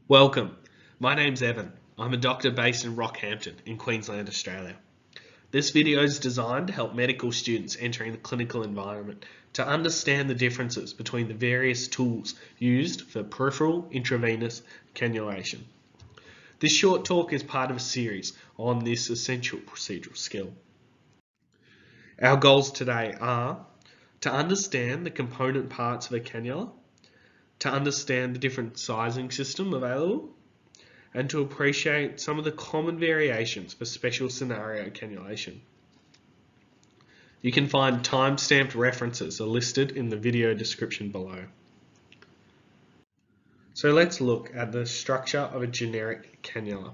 Welcome. My name's Evan. I'm a doctor based in Rockhampton in Queensland, Australia. This video is designed to help medical students entering the clinical environment to understand the differences between the various tools used for peripheral, intravenous cannulation. This short talk is part of a series on this essential procedural skill. Our goals today are to understand the component parts of a cannula, to understand the different sizing system available, and to appreciate some of the common variations for special scenario cannulation. You can find time-stamped references are listed in the video description below. So let's look at the structure of a generic cannula.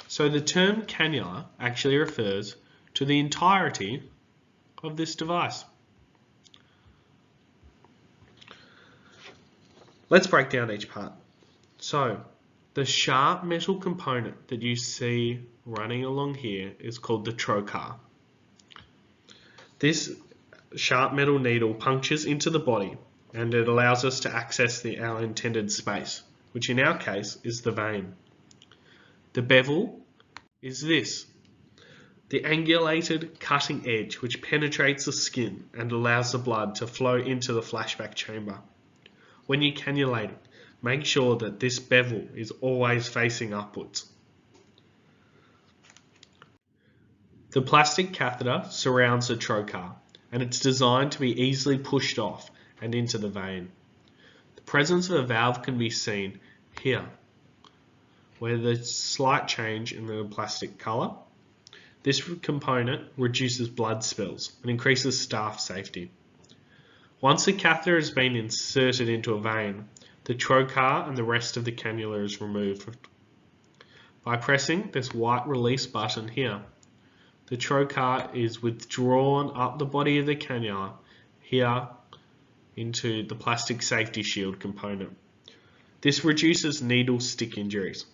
So the term cannula actually refers to the entirety of this device. Let's break down each part. So, the sharp metal component that you see running along here is called the trocar. This sharp metal needle punctures into the body and it allows us to access our intended space, which in our case is the vein. The bevel is this, the angulated cutting edge which penetrates the skin and allows the blood to flow into the flashback chamber. When you cannulate it, make sure that this bevel is always facing upwards. The plastic catheter surrounds the trocar and it's designed to be easily pushed off and into the vein. The presence of a valve can be seen here, where there's slight change in the plastic colour. This component reduces blood spills and increases staff safety. Once the catheter has been inserted into a vein, the trocar and the rest of the cannula is removed. By pressing this white release button here, the trocar is withdrawn up the body of the cannula here into the plastic safety shield component. This reduces needle stick injuries.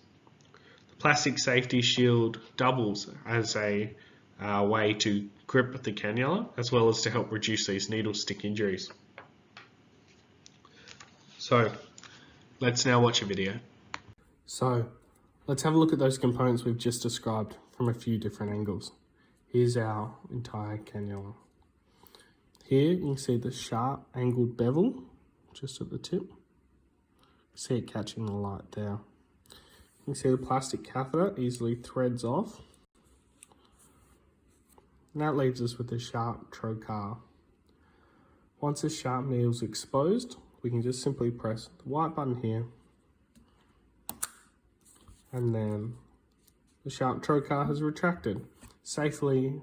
The plastic safety shield doubles as a way to grip the cannula as well as to help reduce these needle stick injuries. So let's now watch a video. So let's have a look at those components we've just described from a few different angles. Here's our entire cannula. Here you can see the sharp angled bevel just at the tip. See it catching the light there. You can see the plastic catheter easily threads off. And that leaves us with the sharp trocar. Once the sharp needle is exposed, we can just simply press the white button here, and then the sharp trocar has retracted safely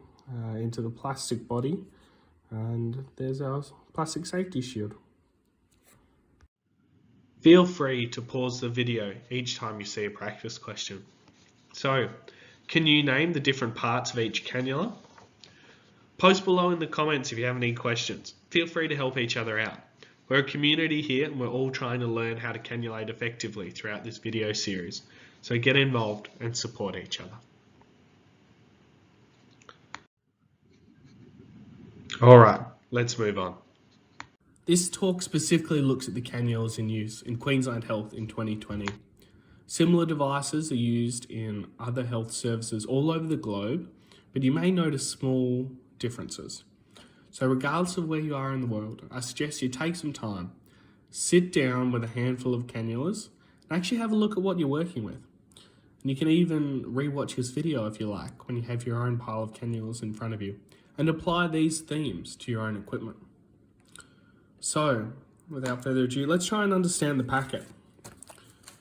into the plastic body, and there's our plastic safety shield. Feel free to pause the video each time you see a practice question. So, can you name the different parts of each cannula? Post below in the comments if you have any questions. Feel free to help each other out. We're a community here and we're all trying to learn how to cannulate effectively throughout this video series. So get involved and support each other. Alright, let's move on. This talk specifically looks at the cannulas in use in Queensland Health in 2020. Similar devices are used in other health services all over the globe, but you may notice small differences. So regardless of where you are in the world, I suggest you take some time, sit down with a handful of cannulas, and actually have a look at what you're working with. And you can even rewatch this video if you like, when you have your own pile of cannulas in front of you, and apply these themes to your own equipment. So, without further ado, let's try and understand the packet.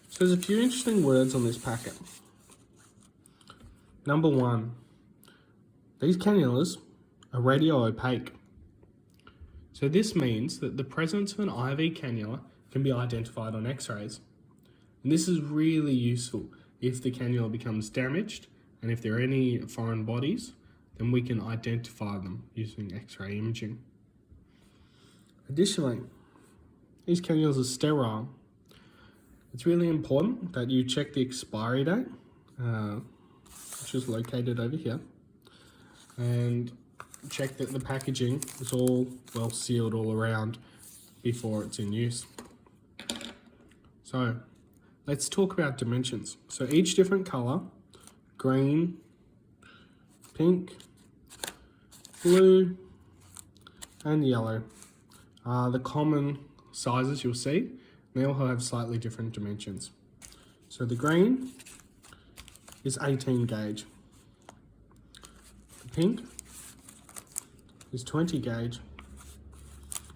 So there's a few interesting words on this packet. Number one, these cannulas are radio-opaque. So this means that the presence of an IV cannula can be identified on x-rays. And this is really useful if the cannula becomes damaged and if there are any foreign bodies, then we can identify them using x-ray imaging. Additionally, these cannulas are sterile. It's really important that you check the expiry date, which is located over here, and check that the packaging is all well sealed all around before it's in use. So let's talk about dimensions. So each different colour, green, pink, blue, and yellow, are the common sizes you'll see. They all have slightly different dimensions. So the green is 18 gauge. The pink is 20 gauge.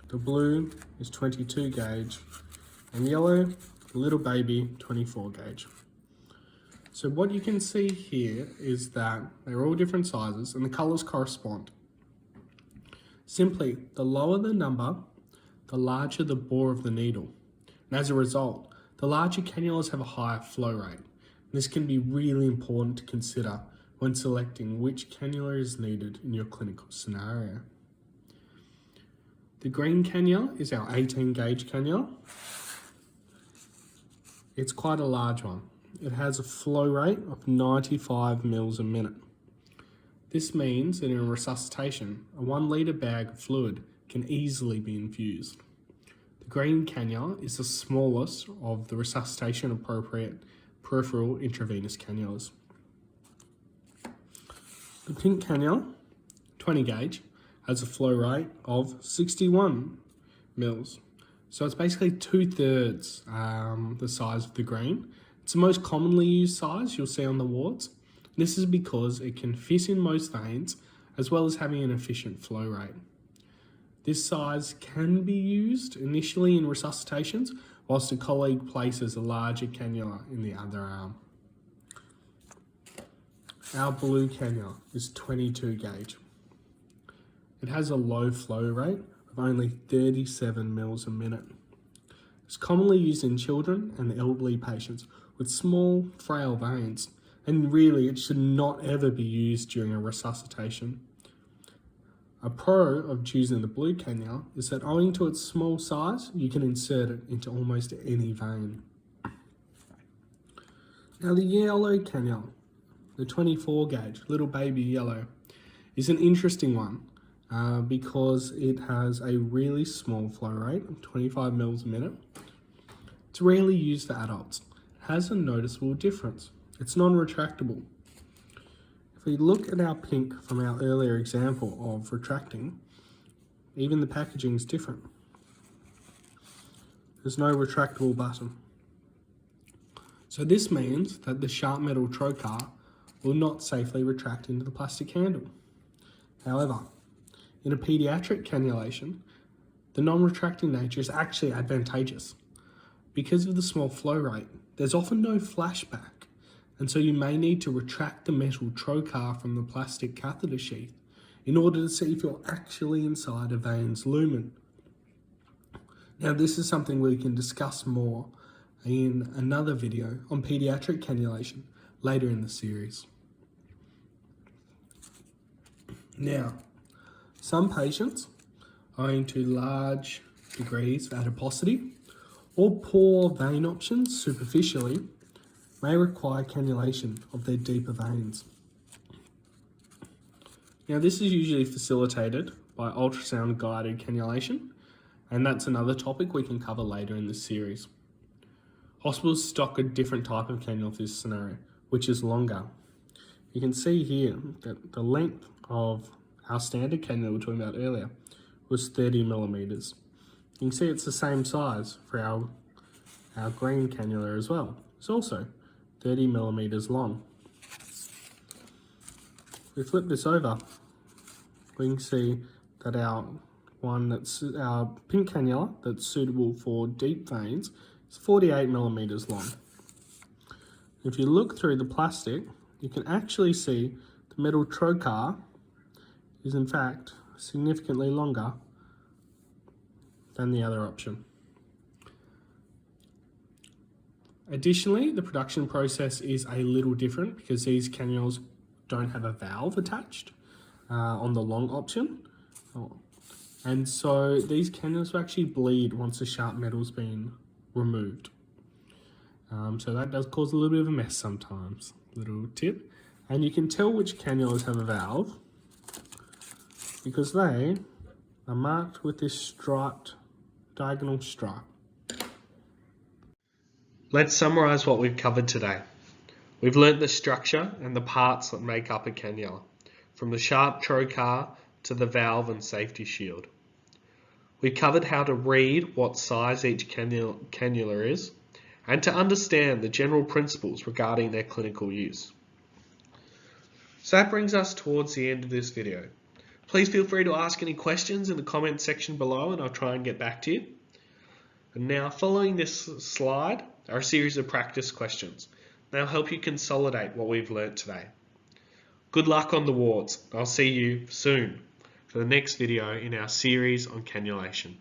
The blue is 22 gauge. And yellow, little baby, 24 gauge. So what you can see here is that they're all different sizes and the colours correspond. Simply, the lower the number, the larger the bore of the needle. And as a result, the larger cannulas have a higher flow rate. This can be really important to consider when selecting which cannula is needed in your clinical scenario. The green cannula is our 18 gauge cannula. It's quite a large one. It has a flow rate of 95 mils a minute. This means that in resuscitation, a 1 litre bag of fluid can easily be infused. The green cannula is the smallest of the resuscitation appropriate peripheral intravenous cannulas. The pink cannula, 20 gauge, has a flow rate of 61 mils. So it's basically 2/3 the size of the green. It's the most commonly used size you'll see on the wards. This is because it can fit in most veins as well as having an efficient flow rate. This size can be used initially in resuscitations whilst a colleague places a larger cannula in the other arm. Our blue cannula is 22 gauge. It has a low flow rate of only 37 mils a minute. It's commonly used in children and elderly patients with small, frail veins, and really it should not ever be used during a resuscitation. A pro of choosing the blue cannula is that owing to its small size, you can insert it into almost any vein. Now the yellow cannula, the 24 gauge, little baby yellow, is an interesting one because it has a really small flow rate of 25 mils a minute. It's rarely used for adults. It has a noticeable difference. It's non-retractable. If we look at our pink from our earlier example of retracting, even the packaging is different. There's no retractable button. So this means that the sharp metal trocar will not safely retract into the plastic handle. However, in a paediatric cannulation, the non-retracting nature is actually advantageous. Because of the small flow rate, there's often no flashback, and so you may need to retract the metal trocar from the plastic catheter sheath in order to see if you're actually inside a vein's lumen. Now this is something we can discuss more in another video on paediatric cannulation later in the series. Now, some patients, owing to large degrees of adiposity or poor vein options superficially, may require cannulation of their deeper veins. Now this is usually facilitated by ultrasound-guided cannulation, and that's another topic we can cover later in this series. Hospitals stock a different type of cannula for this scenario, which is longer. You can see here that the length of our standard cannula we were talking about earlier was 30 millimeters. You can see it's the same size for our green cannula as well. It's also 30 millimeters long. If we flip this over, we can see that our pink cannula that's suitable for deep veins is 48 millimeters long. If you look through the plastic, you can actually see the metal trocar is in fact significantly longer than the other option. Additionally, the production process is a little different because these cannulas don't have a valve attached on the long option. And so these cannulas will actually bleed once the sharp metal's been removed. So that does cause a little bit of a mess sometimes, little tip. And you can tell which cannulas have a valve because they are marked with this striped diagonal stripe. Let's summarise what we've covered today. We've learnt the structure and the parts that make up a cannula, from the sharp trocar to the valve and safety shield. We covered how to read what size each cannula is, and to understand the general principles regarding their clinical use. So that brings us towards the end of this video. Please feel free to ask any questions in the comment section below and I'll try and get back to you. And now, following this slide are a series of practice questions. They'll help you consolidate what we've learnt today. Good luck on the wards. I'll see you soon for the next video in our series on cannulation.